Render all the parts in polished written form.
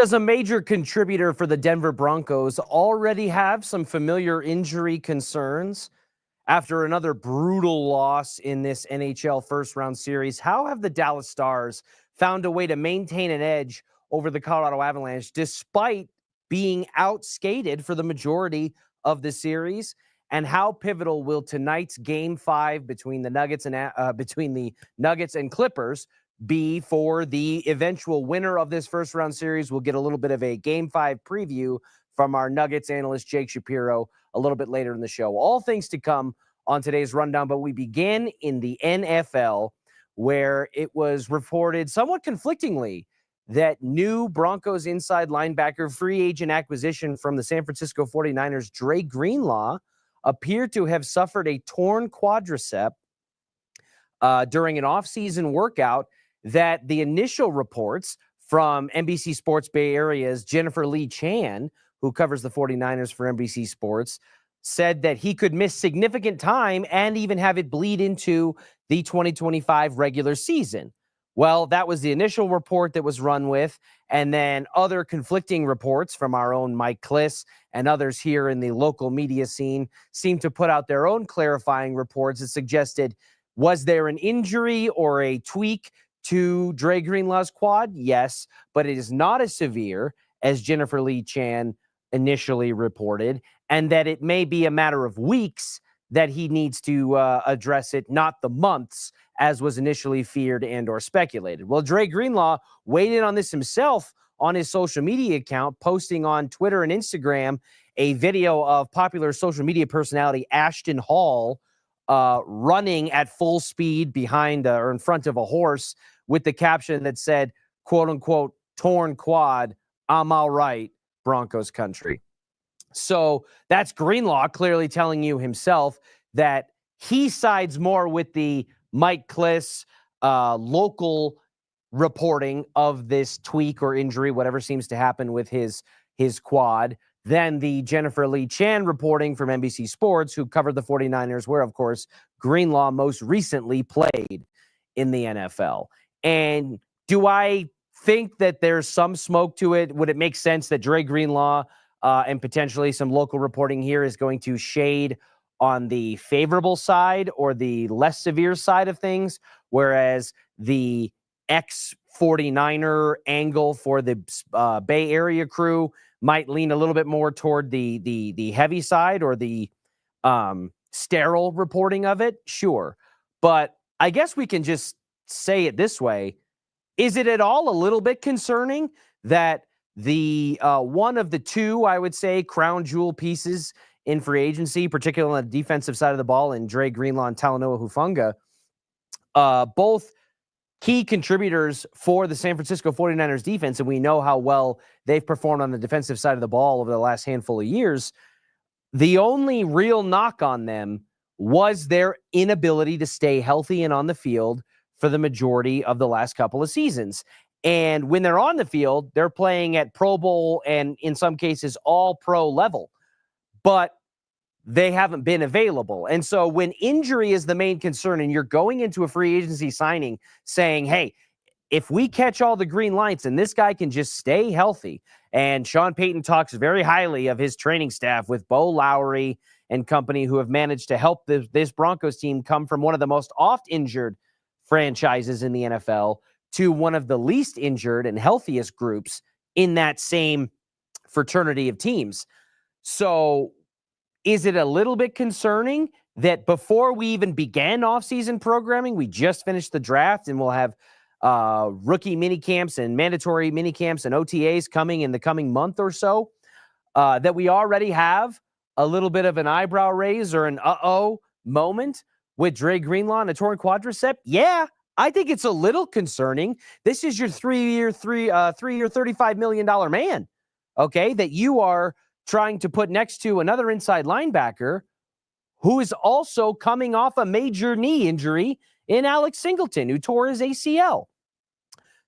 Does a major contributor for the Denver Broncos already have some familiar injury concerns after another brutal loss in this NHL first-round series? How have the Dallas Stars found a way to maintain an edge over the Colorado Avalanche despite being outskated for the majority of the series? And how pivotal will tonight's Game 5 between the Nuggets and Clippers be for the eventual winner of this first-round series? We'll get a little bit of a Game 5 preview from our Nuggets analyst, Jake Shapiro, a little bit later in the show. All things to come on today's rundown, but we begin in the NFL, where it was reported somewhat conflictingly that new Broncos inside linebacker free agent acquisition from the San Francisco 49ers, Dre Greenlaw, appeared to have suffered a torn quadricep during an offseason workout, that the initial reports from NBC Sports Bay Area's Jennifer Lee Chan, who covers the 49ers for NBC Sports, said that he could miss significant time and even have it bleed into the 2025 regular season. Well, that was the initial report that was run with, and then other conflicting reports from our own Mike Kliss and others here in the local media scene seemed to put out their own clarifying reports that suggested, was there an injury or a tweak to Dre Greenlaw's quad? Yes, but it is not as severe as Jennifer Lee Chan initially reported, and that it may be a matter of weeks that he needs to address it, not the months, as was initially feared and or speculated. Well, Dre Greenlaw weighed in on this himself on his social media account, posting on Twitter and Instagram a video of popular social media personality Ashton Hall running at full speed behind or in front of a horse with the caption that said, quote unquote, torn quad, I'm all right, Broncos country. So that's Greenlaw clearly telling you himself that he sides more with the Mike Kliss local reporting of this tweak or injury, whatever seems to happen with his quad, than the Jennifer Lee Chan reporting from NBC Sports, who covered the 49ers, where, of course, Greenlaw most recently played in the NFL. And do I think that there's some smoke to it? Would it make sense that Dre Greenlaw and potentially some local reporting here is going to shade on the favorable side or the less severe side of things, whereas the ex-49er angle for the Bay Area crew might lean a little bit more toward the heavy side or the sterile reporting of it? Sure. But I guess we can just say it this way. Is it at all a little bit concerning that the one of the two, I would say, crown jewel pieces in free agency, particularly on the defensive side of the ball, in Dre Greenlaw and Talanoa Hufanga, both key contributors for the San Francisco 49ers defense, and we know how well they've performed on the defensive side of the ball over the last handful of years, the only real knock on them was their inability to stay healthy and on the field for the majority of the last couple of seasons. And when they're on the field, they're playing at Pro Bowl and in some cases all pro level, but they haven't been available. And so when injury is the main concern and you're going into a free agency signing saying, hey, if we catch all the green lights and this guy can just stay healthy, and Sean Payton talks very highly of his training staff with Bo Lowry and company, who have managed to help this Broncos team come from one of the most oft injured franchises in the NFL to one of the least injured and healthiest groups in that same fraternity of teams. So is it a little bit concerning that before we even began offseason programming, we just finished the draft and we'll have rookie minicamps and mandatory minicamps and OTAs coming in the coming month or so, that we already have a little bit of an eyebrow raise or an uh-oh moment with Dre Greenlaw and a torn quadricep? Yeah, I think it's a little concerning. This is your three-year, $35 million man, okay, that you are trying to put next to another inside linebacker who is also coming off a major knee injury in Alex Singleton, who tore his ACL.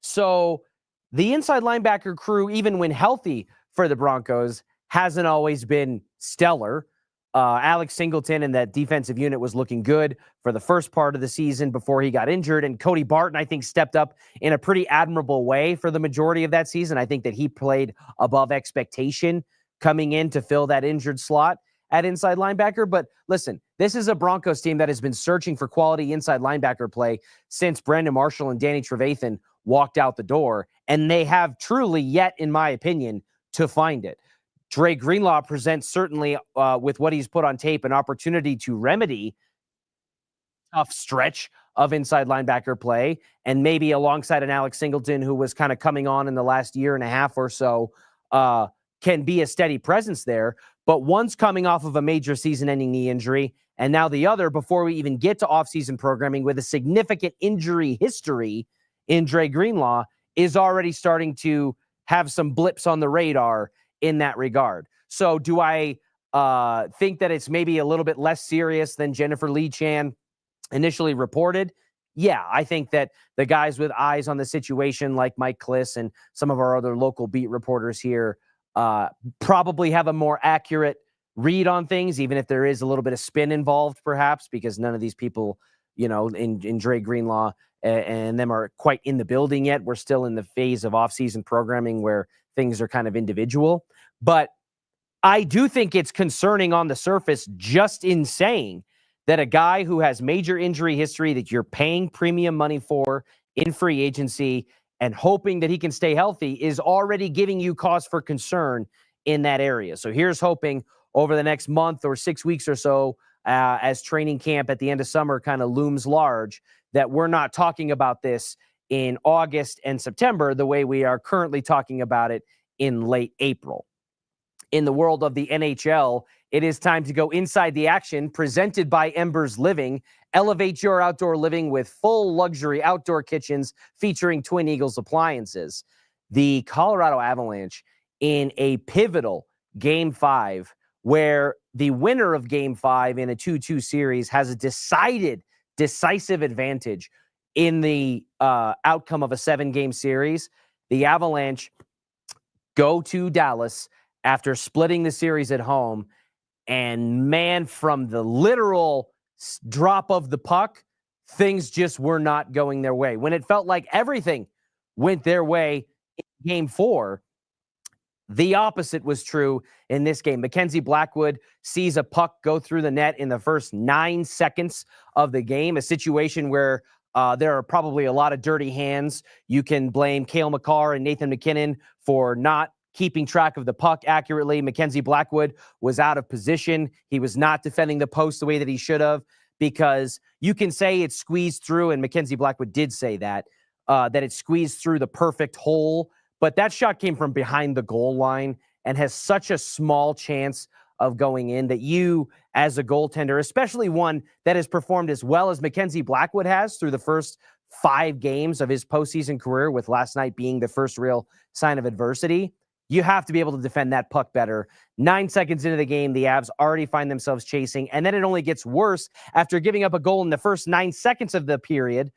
So the inside linebacker crew, even when healthy for the Broncos, hasn't always been stellar. Alex Singleton and that defensive unit was looking good for the first part of the season before he got injured. And Cody Barton, I think, stepped up in a pretty admirable way for the majority of that season. I think that he played above expectation coming in to fill that injured slot at inside linebacker. But listen, this is a Broncos team that has been searching for quality inside linebacker play since Brandon Marshall and Danny Trevathan walked out the door. And they have truly yet, in my opinion, to find it. Dre Greenlaw presents certainly with what he's put on tape an opportunity to remedy tough stretch of inside linebacker play, and maybe alongside an Alex Singleton who was kind of coming on in the last year and a half or so, can be a steady presence there. But one's coming off of a major season-ending knee injury, and now the other, before we even get to offseason programming, with a significant injury history in Dre Greenlaw, is already starting to have some blips on the radar in that regard. So do I think that it's maybe a little bit less serious than Jennifer Lee Chan initially reported? Yeah, I think that the guys with eyes on the situation like Mike Kliss and some of our other local beat reporters here probably have a more accurate read on things, even if there is a little bit of spin involved, perhaps, because none of these people, you know, in Dre Greenlaw and them are quite in the building yet. We're still in the phase of off-season programming where things are kind of individual. But I do think it's concerning on the surface, just in saying that a guy who has major injury history that you're paying premium money for in free agency and hoping that he can stay healthy is already giving you cause for concern in that area. So here's hoping over the next month or 6 weeks or so, as training camp at the end of summer kind of looms large, that we're not talking about this in August and September the way we are currently talking about it in late April. In the world of the NHL, it is time to go inside the action, presented by Embers Living. Elevate your outdoor living with full luxury outdoor kitchens featuring Twin Eagles appliances. The Colorado Avalanche in a pivotal Game 5, where the winner of Game 5 in a 2-2 series has a decisive advantage in the outcome of a 7-game series. The Avalanche go to Dallas after splitting the series at home. And man, from the literal drop of the puck, things just were not going their way. When it felt like everything went their way in Game 4, the opposite was true in this game. Mackenzie Blackwood sees a puck go through the net in the first 9 seconds of the game, a situation where there are probably a lot of dirty hands. You can blame Cale Makar and Nathan MacKinnon for not keeping track of the puck accurately. Mackenzie Blackwood was out of position. He was not defending the post the way that he should have, because you can say it squeezed through, and Mackenzie Blackwood did say that it squeezed through the perfect hole, but that shot came from behind the goal line and has such a small chance of going in that you, as a goaltender, especially one that has performed as well as Mackenzie Blackwood has through the first 5 games of his postseason career, with last night being the first real sign of adversity, you have to be able to defend that puck better. 9 seconds into the game, the Avs already find themselves chasing, and then it only gets worse after giving up a goal in the first 9 seconds of the period.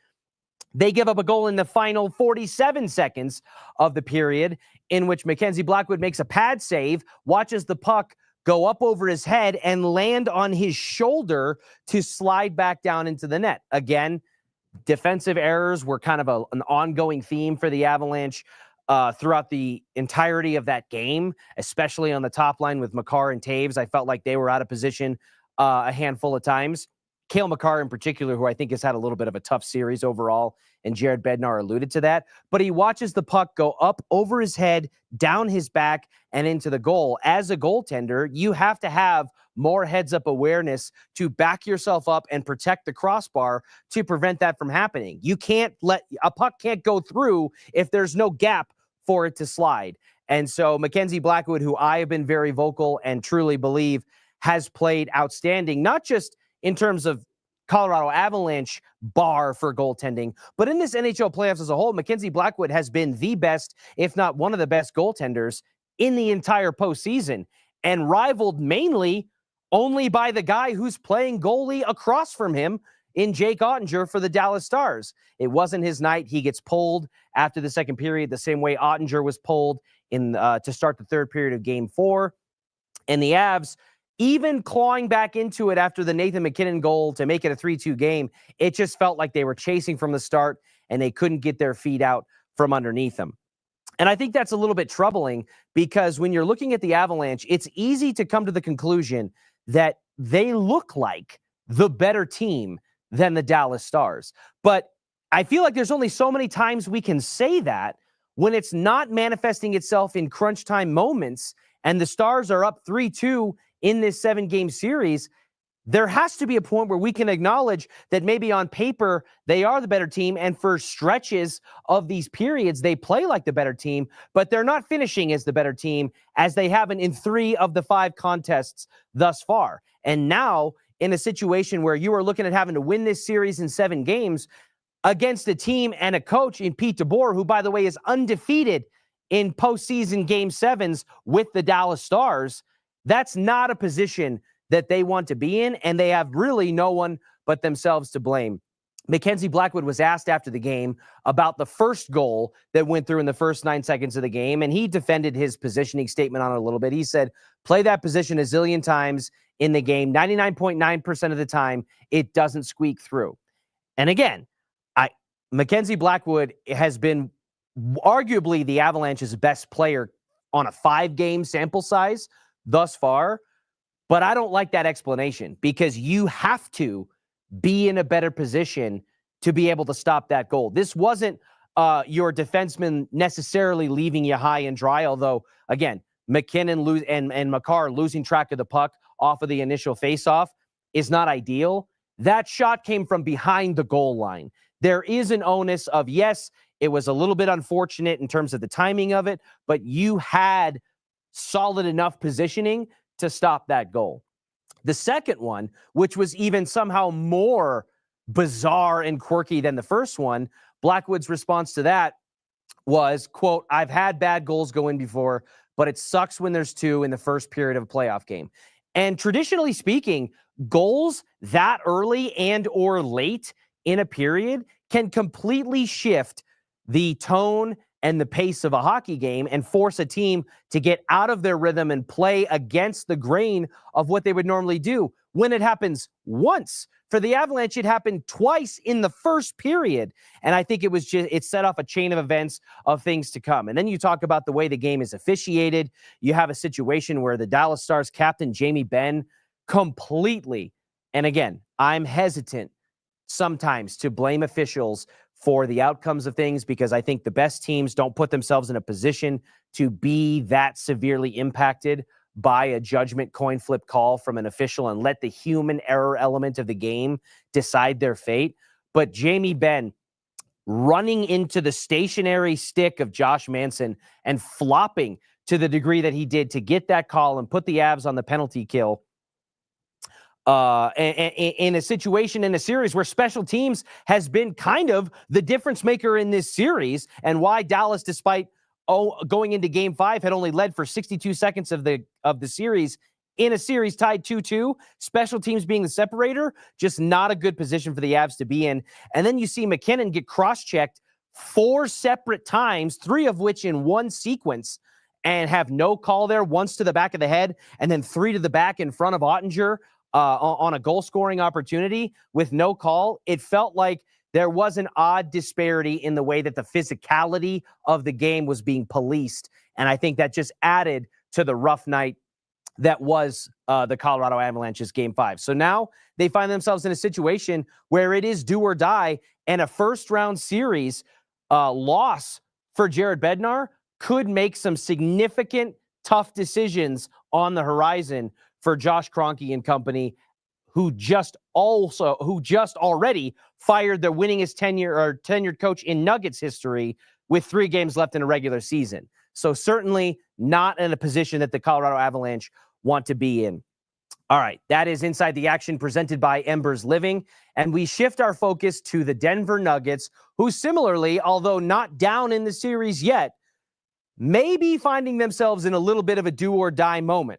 They give up a goal in the final 47 seconds of the period, in which Mackenzie Blackwood makes a pad save, watches the puck go up over his head and land on his shoulder to slide back down into the net. Again, defensive errors were kind of an ongoing theme for the Avalanche throughout the entirety of that game, especially on the top line with Makar and Taves. I felt like they were out of position a handful of times. Cale Makar in particular, who I think has had a little bit of a tough series overall, and Jared Bednar alluded to that. But he watches the puck go up over his head, down his back, and into the goal. As a goaltender, you have to have more heads-up awareness to back yourself up and protect the crossbar to prevent that from happening. You can't let a puck can't go through if there's no gap for it to slide. And so Mackenzie Blackwood, who I have been very vocal and truly believe has played outstanding, not just in terms of Colorado Avalanche bar for goaltending, but in this NHL playoffs as a whole, Mackenzie Blackwood has been the best, if not one of the best goaltenders in the entire postseason, and rivaled mainly only by the guy who's playing goalie across from him in Jake Ottinger for the Dallas Stars. It wasn't his night. He gets pulled after the second period, the same way Ottinger was pulled in to start the third period of Game 4. And the Avs, even clawing back into it after the Nathan MacKinnon goal to make it a 3-2 game, it just felt like they were chasing from the start and they couldn't get their feet out from underneath them. And I think that's a little bit troubling because when you're looking at the Avalanche, it's easy to come to the conclusion that they look like the better team than the Dallas Stars. But I feel like there's only so many times we can say that when it's not manifesting itself in crunch time moments and the Stars are up 3-2 in this 7-game series. There has to be a point where we can acknowledge that maybe on paper they are the better team, and for stretches of these periods they play like the better team, but they're not finishing as the better team as they haven't in 3 of the 5 contests thus far. And now in a situation where you are looking at having to win this series in 7 games against a team and a coach in Pete DeBoer, who, by the way, is undefeated in postseason Game 7s with the Dallas Stars, that's not a position that they want to be in, and they have really no one but themselves to blame. Mackenzie Blackwood was asked after the game about the first goal that went through in the first 9 seconds of the game, and he defended his positioning statement on it a little bit. He said, play that position a zillion times in the game. 99.9% of the time, it doesn't squeak through. And again, Mackenzie Blackwood has been arguably the Avalanche's best player on a 5-game sample size thus far. But I don't like that explanation because you have to be in a better position to be able to stop that goal. This wasn't your defenseman necessarily leaving you high and dry, although, again, MacKinnon and Makar losing track of the puck off of the initial faceoff is not ideal. That shot came from behind the goal line. There is an onus of, yes, it was a little bit unfortunate in terms of the timing of it, but you had solid enough positioning to stop that goal. The second one, which was even somehow more bizarre and quirky than the first one, Blackwood's response to that was, quote, I've had bad goals go in before, but it sucks when there's 2 in the first period of a playoff game. And traditionally speaking, goals that early and or late in a period can completely shift the tone and the pace of a hockey game and force a team to get out of their rhythm and play against the grain of what they would normally do. When it happens once, for the Avalanche, it happened twice in the first period. And I think it set off a chain of events of things to come. And then you talk about the way the game is officiated. You have a situation where the Dallas Stars captain, Jamie Benn, completely, and again, I'm hesitant sometimes to blame officials for the outcomes of things because I think the best teams don't put themselves in a position to be that severely impacted by a judgment coin flip call from an official and let the human error element of the game decide their fate. But Jamie Benn running into the stationary stick of Josh Manson and flopping to the degree that he did to get that call and put the Avs on the penalty kill in a situation in a series where special teams has been kind of the difference maker in this series, and why Dallas, despite going into Game 5, had only led for 62 seconds of the series in a series tied 2-2. Special teams being the separator, just not a good position for the Avs to be in. And then you see MacKinnon get cross-checked 4 separate times, 3 of which in one sequence, and have no call there. Once to the back of the head, and then 3 to the back in front of Ottinger on a goal-scoring opportunity with no call. It felt like there was an odd disparity in the way that the physicality of the game was being policed. And I think that just added to the rough night that was the Colorado Avalanche's Game 5. So now they find themselves in a situation where it is do or die, and a first-round series loss for Jared Bednar could make some significant, tough decisions on the horizon for Josh Kroenke and company, who just already fired their winningest tenured coach in Nuggets history with 3 games left in a regular season. So certainly not in a position that the Colorado Avalanche want to be in. All right, that is Inside the Action presented by Embers Living, and we shift our focus to the Denver Nuggets, who similarly, although not down in the series yet, may be finding themselves in a little bit of a do-or-die moment.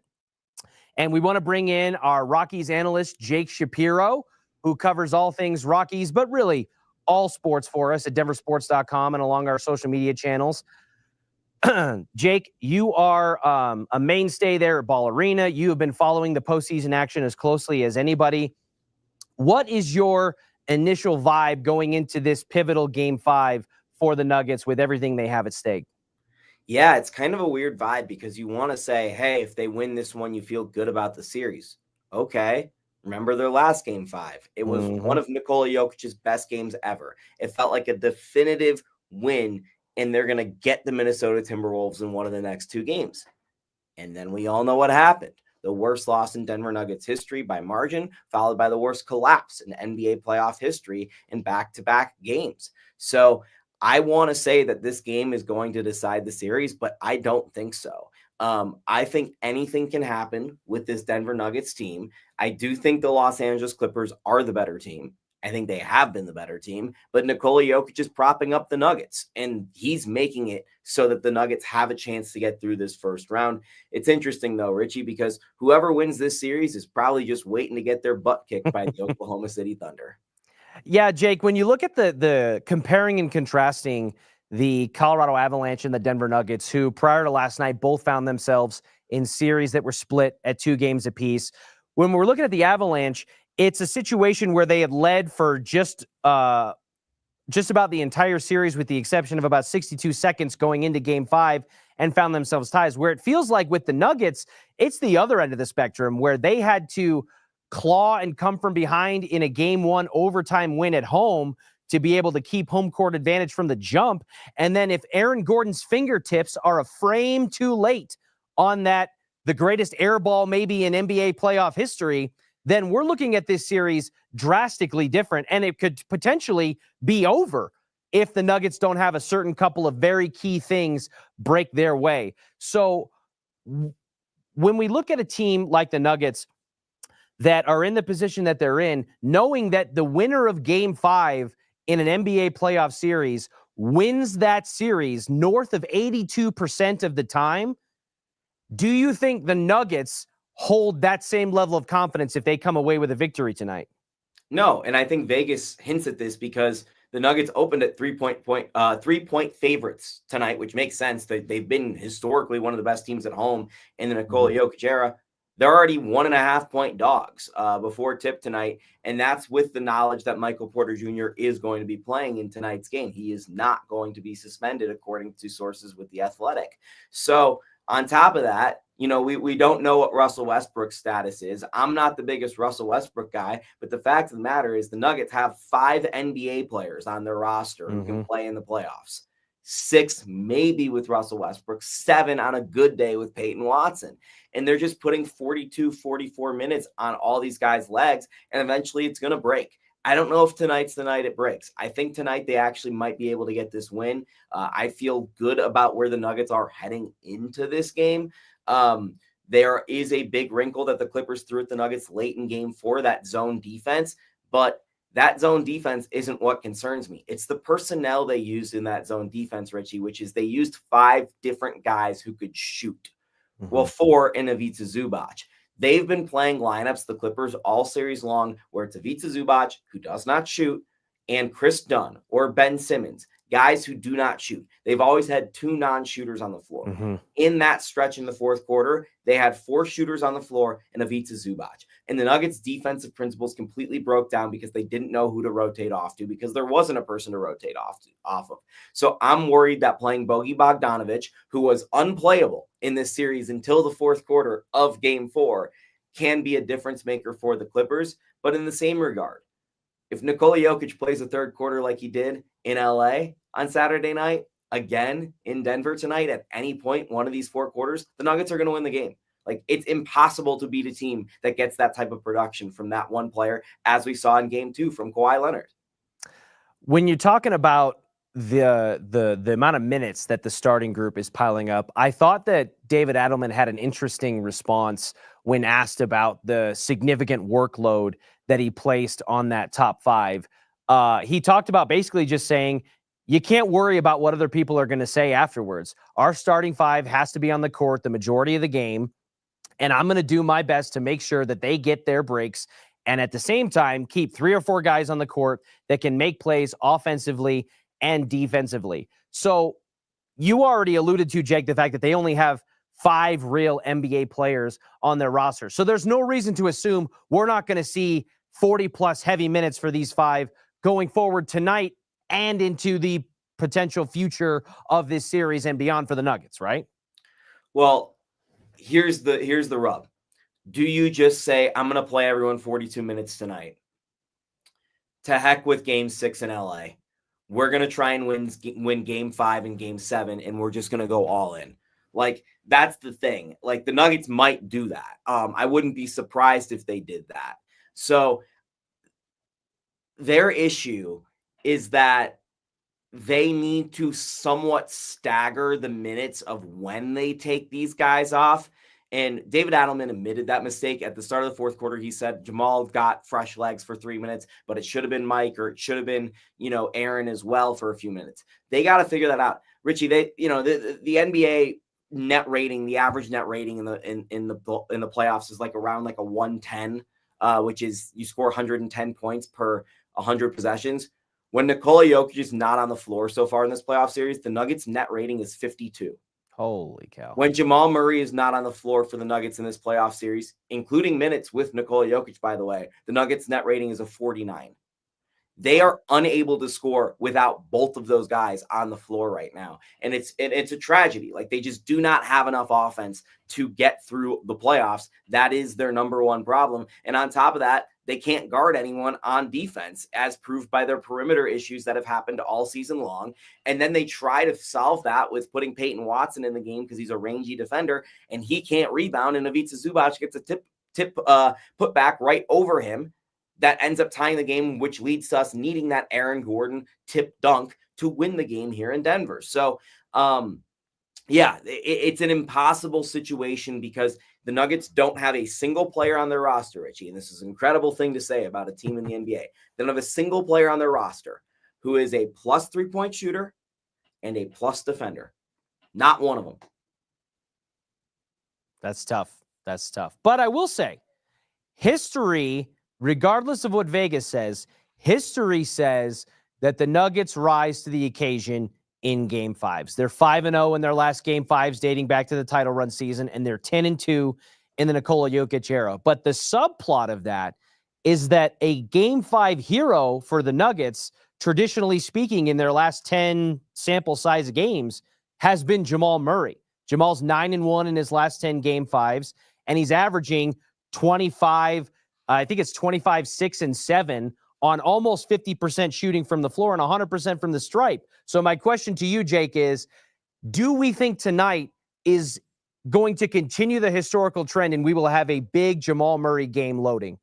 And we want to bring in our Rockies analyst, Jake Shapiro, who covers all things Rockies, but really all sports for us at DenverSports.com and along our social media channels. Jake, you are a mainstay there at Ball Arena. You have been following the postseason action as closely as anybody. What is your initial vibe going into this pivotal Game 5 for the Nuggets with everything they have at stake? Yeah, it's kind of a weird vibe because you want to say, hey, if they win this one, you feel good about the series. Okay. Remember their last Game 5. It was one of Nikola Jokic's best games ever. It felt like a definitive win, and they're going to get the Minnesota Timberwolves in one of the next two games. And then we all know what happened. The worst loss in Denver Nuggets history by margin, followed by the worst collapse in NBA playoff history in back-to-back games. So I want to say that this game is going to decide the series, but I don't think so. I think anything can happen with this Denver Nuggets team. I do think the Los Angeles Clippers are the better team. I think they have been the better team, but Nikola Jokic is propping up the Nuggets, and he's making it so that the Nuggets have a chance to get through this first round. It's interesting, though, Richie, because whoever wins this series is probably just waiting to get their butt kicked by the Oklahoma City Thunder. Yeah, Jake, when you look at the comparing and contrasting the Colorado Avalanche and the Denver Nuggets, who prior to last night both found themselves in series that were split at 2 games apiece. When we're looking at the Avalanche, it's a situation where they had led for just about the entire series, with the exception of about 62 seconds going into Game 5, and found themselves ties. Where it feels like with the Nuggets, it's the other end of the spectrum, where they had to claw and come from behind in a Game 1 overtime win at home to be able to keep home court advantage from the jump. And then if Aaron Gordon's fingertips are a frame too late on that, the greatest air ball maybe in NBA playoff history, then we're looking at this series drastically different, and it could potentially be over if the Nuggets don't have a certain couple of very key things break their way. So when we look at a team like the Nuggets that are in the position that they're in, knowing that the winner of Game 5 in an NBA playoff series wins that series north of 82% of the time, do you think the Nuggets hold that same level of confidence if they come away with a victory tonight? No, and I think Vegas hints at this because the Nuggets opened at 3-point favorites tonight, which makes sense. They've been historically one of the best teams at home in the Nikola Jokic era. They're already 1.5-point dogs before tip tonight, and that's with the knowledge that Michael Porter Jr. is going to be playing in tonight's game. He is not going to be suspended, according to sources with The Athletic. So on top of that, we don't know what Russell Westbrook's status is. I'm not the biggest Russell Westbrook guy, but the fact of the matter is the Nuggets have 5 NBA players on their roster who can play in the playoffs. 6 maybe with Russell Westbrook, 7 on a good day with Payton Watson. And they're just putting 42, 44 minutes on all these guys' legs, and eventually it's going to break. I don't know if tonight's the night it breaks. I think tonight they actually might be able to get this win. I feel good about where the Nuggets are heading into this game. There is a big wrinkle that the Clippers threw at the Nuggets late in Game 4, that zone defense, but that zone defense isn't what concerns me. It's the personnel they used in that zone defense, Richie, which is they used 5 different guys who could shoot. Well, 4 in Ivica Zubac. They've been playing lineups, the Clippers, all series long, where it's Ivica Zubac, who does not shoot, and Chris Dunn or Ben Simmons, guys who do not shoot. They've always had 2 non-shooters on the floor. In that stretch in the fourth quarter, they had 4 shooters on the floor and Ivica Zubac. And the Nuggets' defensive principles completely broke down because they didn't know who to rotate off to, because there wasn't a person to rotate off of. So I'm worried that playing Bogey Bogdanovic, who was unplayable in this series until the fourth quarter of Game 4, can be a difference maker for the Clippers. But in the same regard, if Nikola Jokic plays a third quarter like he did in LA on Saturday night, again in Denver tonight, at any point, one of these 4 quarters, the Nuggets are going to win the game. Like, it's impossible to beat a team that gets that type of production from that one player, as we saw in Game 2 from Kawhi Leonard. When you're talking about the amount of minutes that the starting group is piling up, I thought that David Adelman had an interesting response when asked about the significant workload that he placed on that top 5. He talked about basically just saying, you can't worry about what other people are going to say afterwards. Our starting 5 has to be on the court the majority of the game, and I'm going to do my best to make sure that they get their breaks, and at the same time, keep 3 or 4 guys on the court that can make plays offensively and defensively. So you already alluded to, Jake, the fact that they only have 5 real NBA players on their roster. So there's no reason to assume we're not going to see 40-plus heavy minutes for these 5 going forward tonight and into the potential future of this series and beyond for the Nuggets, right? Well, here's the rub. Do you just say, I'm going to play everyone 42 minutes tonight? To heck with game 6 in LA. We're going to try and win game 5 and game 7, and we're just going to go all in. Like, that's the thing. Like, the Nuggets might do that. I wouldn't be surprised if they did that. So their issue is that they need to somewhat stagger the minutes of when they take these guys off. And David Adelman admitted that mistake at the start of the fourth quarter. He said Jamal got fresh legs for 3 minutes, but it should have been Mike, or it should have been, Aaron as well for a few minutes. They got to figure that out. Richie, the NBA net rating, the average net rating in the playoffs is like around like a 110, which is you score 110 points per 100 possessions. When Nikola Jokic is not on the floor so far in this playoff series, the Nuggets net rating is 52. Holy cow. When Jamal Murray is not on the floor for the Nuggets in this playoff series, including minutes with Nikola Jokic, by the way, the Nuggets net rating is a 49. They are unable to score without both of those guys on the floor right now. And it's a tragedy. Like, they just do not have enough offense to get through the playoffs. That is their number one problem. And on top of that, they can't guard anyone on defense, as proved by their perimeter issues that have happened all season long. And then they try to solve that with putting Payton Watson in the game because he's a rangy defender and he can't rebound. And Ivica Zubac gets a tip put back right over him that ends up tying the game, which leads to us needing that Aaron Gordon tip dunk to win the game here in Denver. So, it's an impossible situation because the Nuggets don't have a single player on their roster, Richie, and this is an incredible thing to say about a team in the NBA. They don't have a single player on their roster who is a plus 3-point shooter and a plus defender. Not one of them. That's tough. But I will say, history, regardless of what Vegas says, history says that the Nuggets rise to the occasion in Game 5s. They're 5-0 in their last Game 5s dating back to the title run season, and they're 10-2 in the Nikola Jokic era. But the subplot of that is that a Game 5 hero for the Nuggets, traditionally speaking, in their last 10 sample size games, has been Jamal Murray. Jamal's 9-1 in his last 10 Game 5s, and he's averaging 25, I think it's 25, 6, and 7 on almost 50% shooting from the floor and 100% from the stripe. So my question to you, Jake, is do we think tonight is going to continue the historical trend and we will have a big Jamal Murray game loading?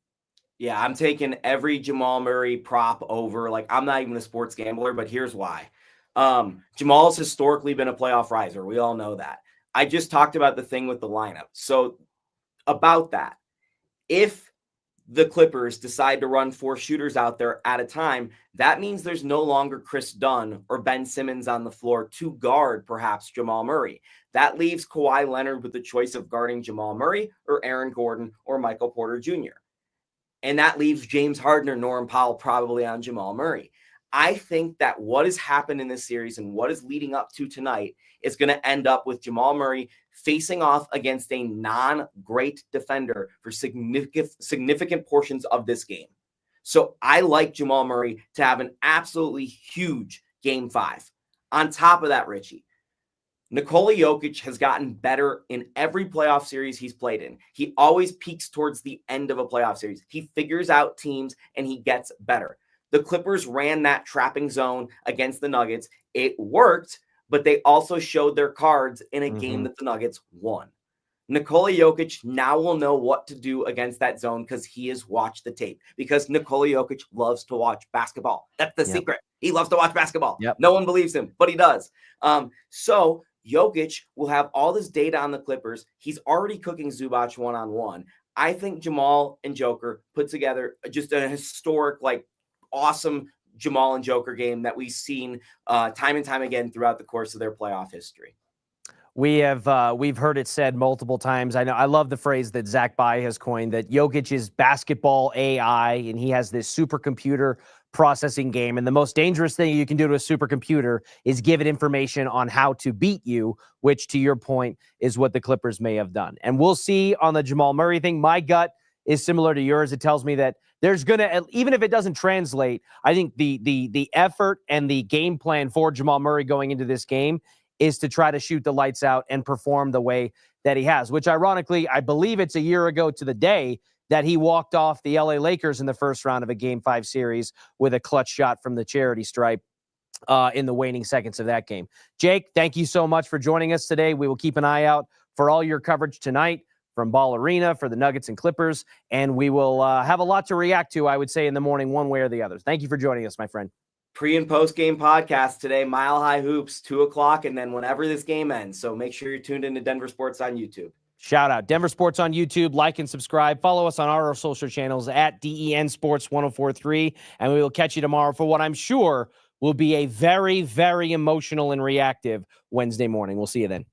Yeah, I'm taking every Jamal Murray prop over. Like, I'm not even a sports gambler, but here's why. Jamal's historically been a playoff riser. We all know that. I just talked about the thing with the lineup. So about that, if the Clippers decide to run 4 shooters out there at a time, that means there's no longer Chris Dunn or Ben Simmons on the floor to guard perhaps Jamal Murray. That leaves Kawhi Leonard with the choice of guarding Jamal Murray or Aaron Gordon or Michael Porter Jr. And that leaves James Harden or Norman Powell probably on Jamal Murray. I think that what has happened in this series and what is leading up to tonight is going to end up with Jamal Murray facing off against a non-great defender for significant portions of this game. So I like Jamal Murray to have an absolutely huge Game 5. On top of that, Richie, Nikola Jokic has gotten better in every playoff series he's played in. He always peaks towards the end of a playoff series. He figures out teams and he gets better. The Clippers ran that trapping zone against the Nuggets. It worked, but they also showed their cards in a game that the Nuggets won. Nikola Jokic now will know what to do against that zone because he has watched the tape. Because Nikola Jokic loves to watch basketball. That's the secret. He loves to watch basketball. No one believes him, but he does. So Jokic will have all this data on the Clippers. He's already cooking Zubac one-on-one. I think Jamal and Joker put together just a historic, awesome Jamal and Joker game that we've seen time and time again throughout the course of their playoff history. We've heard it said multiple times. I love the phrase that Zach Bai has coined, that Jokic is basketball AI, and he has this supercomputer processing game. And the most dangerous thing you can do to a supercomputer is give it information on how to beat you, which, to your point, is what the Clippers may have done. And we'll see on the Jamal Murray thing. My gut is similar to yours. It tells me that there's going to, even if it doesn't translate, I think the effort and the game plan for Jamal Murray going into this game is to try to shoot the lights out and perform the way that he has, which ironically, I believe it's a year ago to the day that he walked off the LA Lakers in the first round of a Game 5 series with a clutch shot from the charity stripe in the waning seconds of that game. Jake, thank you so much for joining us today. We will keep an eye out for all your coverage tonight from Ball Arena for the Nuggets and Clippers, and we will have a lot to react to, I would say, in the morning, one way or the other. Thank you for joining us, my friend. Pre and post game podcast today, Mile High Hoops, 2:00, and then whenever this game ends. So make sure you're tuned into Denver Sports on YouTube. Shout out Denver Sports on YouTube. Like and subscribe. Follow us on our social channels at DEN Sports 1043, and we will catch you tomorrow for what I'm sure will be a very, very emotional and reactive Wednesday morning. We'll see you then.